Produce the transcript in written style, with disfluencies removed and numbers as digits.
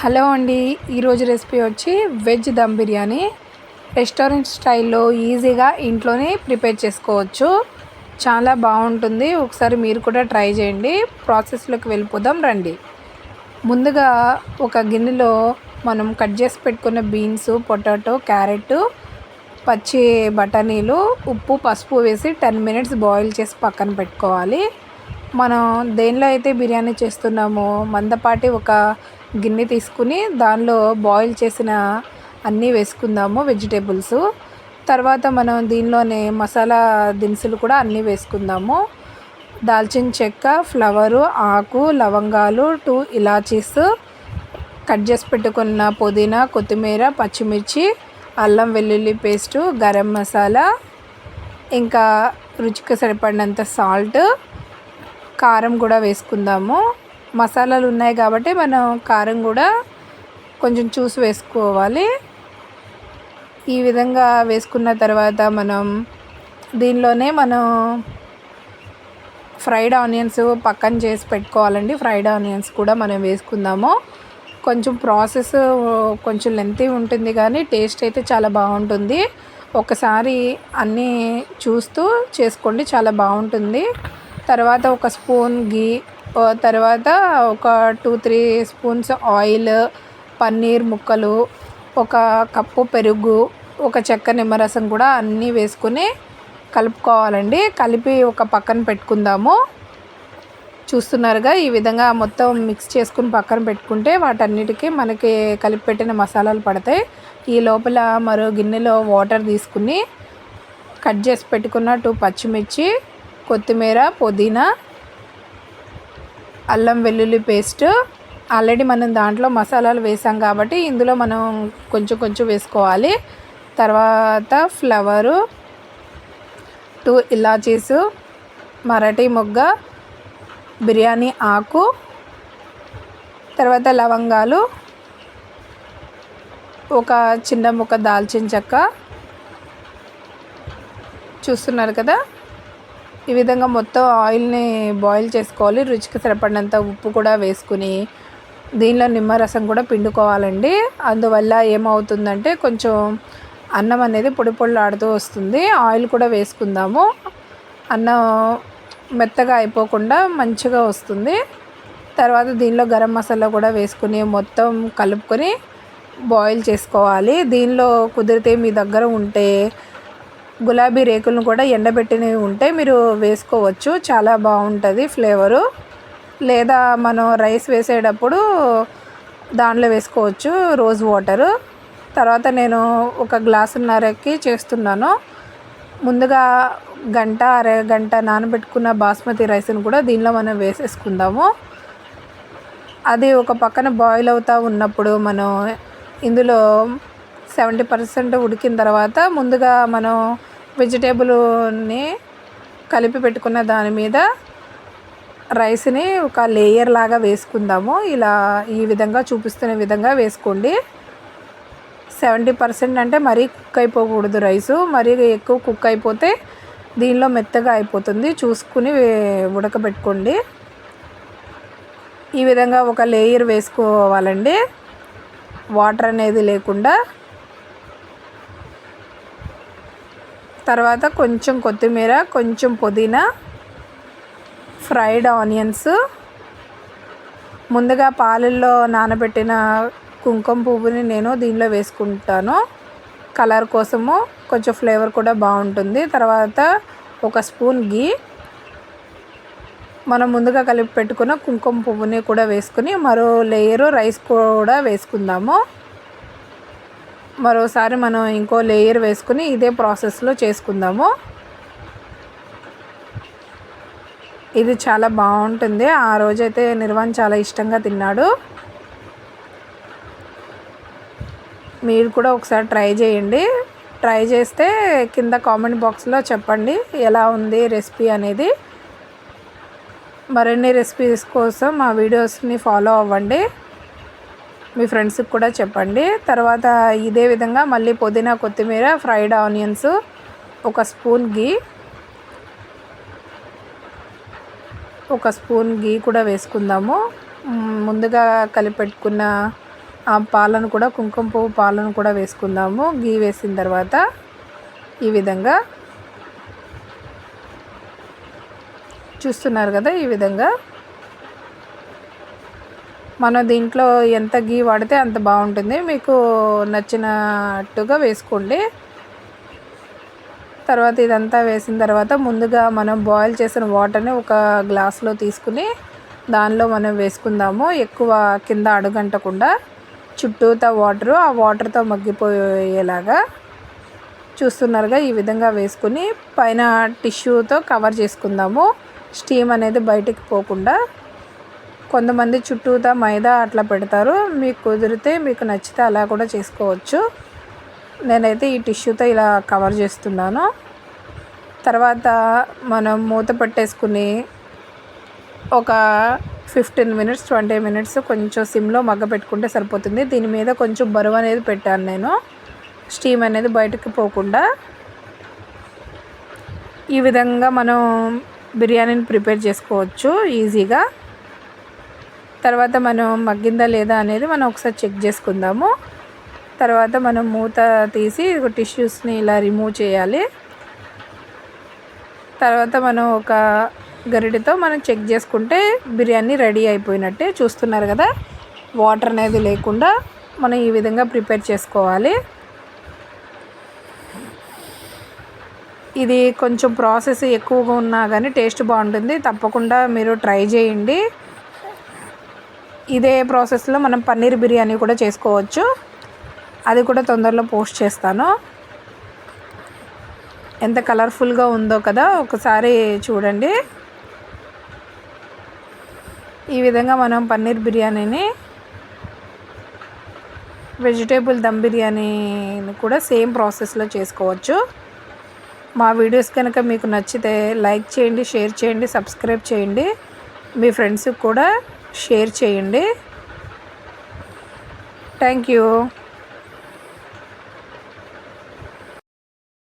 Hello అండి. ఈరోజు recipe వచ్చి వెజ్ దమ్ బిర్యానీ. రెస్టారెంట్ స్టైల్లో ఈజీగా ఇంట్లోనే ప్రిపేర్ చేసుకోవచ్చు. చాలా బాగుంటుంది. ఒకసారి మీరు కూడా ట్రై చేయండి. ప్రాసెస్లోకి వెళ్ళిపోదాం రండి. ముందుగా ఒక గిన్నెలో మనం కట్ చేసి పెట్టుకున్న బీన్స్, పొటాటో, క్యారెట్, పచ్చి బఠానీలు, ఉప్పు, పసుపు వేసి 10 మినిట్స్ బాయిల్ చేసి పక్కన పెట్టుకోవాలి. మనం దేనిలో అయితే బిర్యానీ చేస్తున్నామో మందపాటి ఒక గిన్నె తీసుకుని దానిలో బాయిల్ చేసిన అన్నీ వేసుకుందాము వెజిటేబుల్స్. తర్వాత మనం దీనిలోనే మసాలా దినుసులు కూడా అన్నీ వేసుకుందాము. దాల్చిన చెక్క, ఫ్లవరు, ఆకు, లవంగాలు, 2 ఇలాచీస్, కట్ చేసి పెట్టుకున్న పుదీనా, కొత్తిమీర, పచ్చిమిర్చి, అల్లం వెల్లుల్లి పేస్టు, గరం మసాలా, ఇంకా రుచికి సరిపడినంత సాల్ట్, కారం కూడా వేసుకుందాము. మసాలాలు ఉన్నాయి కాబట్టి మనం కారం కూడా కొంచెం చూసి వేసుకోవాలి. ఈ విధంగా వేసుకున్న తర్వాత మనం దీనిలోనే ఫ్రైడ్ ఆనియన్స్ పక్కన చేసి పెట్టుకోవాలండి. ఫ్రైడ్ ఆనియన్స్ కూడా మనం వేసుకుందాము. కొంచెం ప్రాసెస్ కొంచెం లెంతీ ఉంటుంది కానీ టేస్ట్ అయితే చాలా బాగుంటుంది. ఒకసారి అన్నీ చూస్తూ చేసుకోండి, చాలా బాగుంటుంది. తర్వాత ఒక స్పూన్ గీ, తర్వాత ఒక 2-3 స్పూన్స్ ఆయిల్, పన్నీర్ ముక్కలు, ఒక కప్పు పెరుగు, ఒక చెక్క నిమ్మరసం కూడా అన్నీ వేసుకుని కలుపుకోవాలండి. కలిపి ఒక పక్కన పెట్టుకుందాము. చూస్తున్నారుగా, ఈ విధంగా మొత్తం మిక్స్ చేసుకుని పక్కన పెట్టుకుంటే వాటన్నిటికీ మనకి కలిపి పెట్టిన మసాలాలు పడతాయి. ఈ లోపల మరో గిన్నెలో వాటర్ తీసుకుని కట్ చేసి పెట్టుకున్న 2 పచ్చిమిర్చి, కొత్తిమీర, పుదీనా, అల్లం వెల్లుల్లి పేస్ట్, ఆల్రెడీ మనం దాంట్లో మసాలాలు వేసాం కాబట్టి ఇందులో మనం కొంచెం కొంచెం వేసుకోవాలి. తర్వాత ఫ్లవరు, 2 ఇలాచీస్, మరాఠీ మొగ్గ, బిర్యానీ ఆకు, తర్వాత లవంగాలు, ఒక చిన్న ముక్క దాల్చిన చెక్క. చూస్తున్నారు కదా, ఈ విధంగా మొత్తం ఆయిల్ని బాయిల్ చేసుకోవాలి. రుచికి సరిపడినంత ఉప్పు కూడా వేసుకుని దీనిలో నిమ్మరసం కూడా పిండుకోవాలండి. అందువల్ల ఏమవుతుందంటే కొంచెం అన్నం అనేది పొడి పొడిలాడుతూ వస్తుంది. ఆయిల్ కూడా వేసుకుందాము. అన్నం మెత్తగా అయిపోకుండా మంచిగా వస్తుంది. తర్వాత దీనిలో గరం మసాలా కూడా వేసుకుని మొత్తం కలుపుకొని బాయిల్ చేసుకోవాలి. దీనిలో కుదిరితే మీ దగ్గర ఉంటే గులాబీ రేకులను కూడా ఎండబెట్టినవి ఉంటే మీరు వేసుకోవచ్చు, చాలా బాగుంటుంది ఫ్లేవరు. లేదా మనం రైస్ వేసేటప్పుడు దానిలో వేసుకోవచ్చు రోజ్ వాటరు. తర్వాత నేను ఒక గ్లాసున్నరకి చేస్తున్నాను. ముందుగా అరగంట నానబెట్టుకున్న బాస్మతి రైస్ని కూడా దీనిలో మనం వేసేసుకుందాము. అది ఒక పక్కన బాయిల్ అవుతూ ఉన్నప్పుడు మనం ఇందులో 70% ఉడికిన తర్వాత ముందుగా మనం వెజిటేబుల్ని కలిపి పెట్టుకున్న దాని మీద రైస్ని ఒక లేయర్ లాగా వేసుకుందాము. ఈ విధంగా చూపిస్తున్న విధంగా వేసుకోండి. 70% అంటే మరీ కుక్ అయిపోకూడదు రైసు. మరీ ఎక్కువ కుక్ అయిపోతే దీనిలో మెత్తగా అయిపోతుంది. చూసుకుని ఉడకబెట్టుకోండి. ఈ విధంగా ఒక లేయర్ వేసుకోవాలండి, వాటర్ అనేది లేకుండా. తర్వాత కొంచెం కొత్తిమీర, కొంచెం పుదీనా, ఫ్రైడ్ ఆనియన్స్, ముందుగా పాలల్లో నానబెట్టిన కుంకుమ పువ్వుని నేను దీనిలో వేసుకుంటాను కలర్ కోసము, కొంచెం ఫ్లేవర్ కూడా బాగుంటుంది. తర్వాత ఒక స్పూన్ గీ, మనం ముందుగా కలిపి పెట్టుకున్న కుంకుమ పువ్వుని కూడా వేసుకుని మరో లేయరు రైస్ కూడా వేసుకుందాము. మరోసారి మనం ఇంకో లేయర్ వేసుకుని ఇదే ప్రాసెస్లో చేసుకుందాము. ఇది చాలా బాగుంటుంది. ఆ రోజైతే నిర్వాణ్ చాలా ఇష్టంగా తిన్నాడు. మీరు కూడా ఒకసారి ట్రై చేయండి. ట్రై చేస్తే కింద కామెంట్ బాక్స్లో చెప్పండి ఎలా ఉంది రెసిపీ అనేది. మరిన్ని రెసిపీస్ కోసం మా వీడియోస్ని ఫాలో అవ్వండి, మీ ఫ్రెండ్స్కి కూడా చెప్పండి. తర్వాత ఇదే విధంగా మళ్ళీ పుదీనా, కొత్తిమీర, ఫ్రైడ్ ఆనియన్స్, ఒక స్పూన్ గీ కూడా వేసుకుందాము. ముందుగా కలిపెట్టుకున్న ఆ పాలను కూడా కుంకుమ పువ్వు పాలను కూడా వేసుకుందాము. గీ వేసిన తర్వాత ఈ విధంగా చూస్తున్నారు కదా, ఈ విధంగా మనం దీంట్లో ఎంత గీ వాడితే అంత బాగుంటుంది. మీకు నచ్చినట్టుగా వేసుకోండి. తర్వాత ఇదంతా వేసిన తర్వాత ముందుగా మనం బాయిల్ చేసిన వాటర్ని ఒక గ్లాస్లో తీసుకుని దానిలో మనం వేసుకుందాము. ఎక్కువ కింద అడుగంటకుండా చుట్టూతా వాటరు ఆ వాటర్తో మగ్గిపోయేలాగా చూస్తున్నారుగా, ఈ విధంగా వేసుకుని పైన టిష్యూతో కవర్ చేసుకుందాము. స్టీమ్ అనేది బయటికి పోకుండా. కొంతమంది చుట్టూతా మైదా అట్లా పెడతారు. మీకు కుదిరితే మీకు నచ్చితే అలా కూడా చేసుకోవచ్చు. నేనైతే ఈ టిష్యూతో ఇలా కవర్ చేస్తున్నాను. తర్వాత మనం మూత పెట్టేసుకుని ఒక 15 మినిట్స్ 20 మినిట్స్ కొంచెం సిమ్లో మగ్గ పెట్టుకుంటే సరిపోతుంది. దీని మీద కొంచెం బరువు అనేది పెట్టాను నేను, స్టీమ్ అనేది బయటకు పోకుండా. ఈ విధంగా మనం బిర్యానీని ప్రిపేర్ చేసుకోవచ్చు ఈజీగా. తర్వాత మనం మగ్గిందా లేదా అనేది మనం ఒకసారి చెక్ చేసుకుందాము. తర్వాత మనం మూత తీసి టిష్యూస్ని ఇలా రిమూవ్ చేయాలి. తర్వాత మనం ఒక గరిటెతో మనం చెక్ చేసుకుంటే బిర్యానీ రెడీ అయిపోయినట్టే. చూస్తున్నారు కదా, వాటర్ అనేది లేకుండా మనం ఈ విధంగా ప్రిపేర్ చేసుకోవాలి. ఇది కొంచెం ప్రాసెస్ ఎక్కువగా ఉన్నా కానీ టేస్ట్ బాగుంటుంది. తప్పకుండా మీరు ట్రై చేయండి. ఇదే ప్రాసెస్లో మనం పన్నీర్ బిర్యానీ కూడా చేసుకోవచ్చు. అది కూడా తొందరలో పోస్ట్ చేస్తాను. ఎంత కలర్ఫుల్గా ఉందో కదా, ఒకసారి చూడండి. ఈ విధంగా మనం పన్నీర్ బిర్యానీని, వెజిటేబుల్ దమ్ బిర్యానీని కూడా సేమ్ ప్రాసెస్లో చేసుకోవచ్చు. మా వీడియోస్ కనుక మీకు నచ్చితే లైక్ చేయండి, షేర్ చేయండి, సబ్స్క్రైబ్ చేయండి. మీ ఫ్రెండ్స్కి కూడా షేర్ చేయండి. Thank you.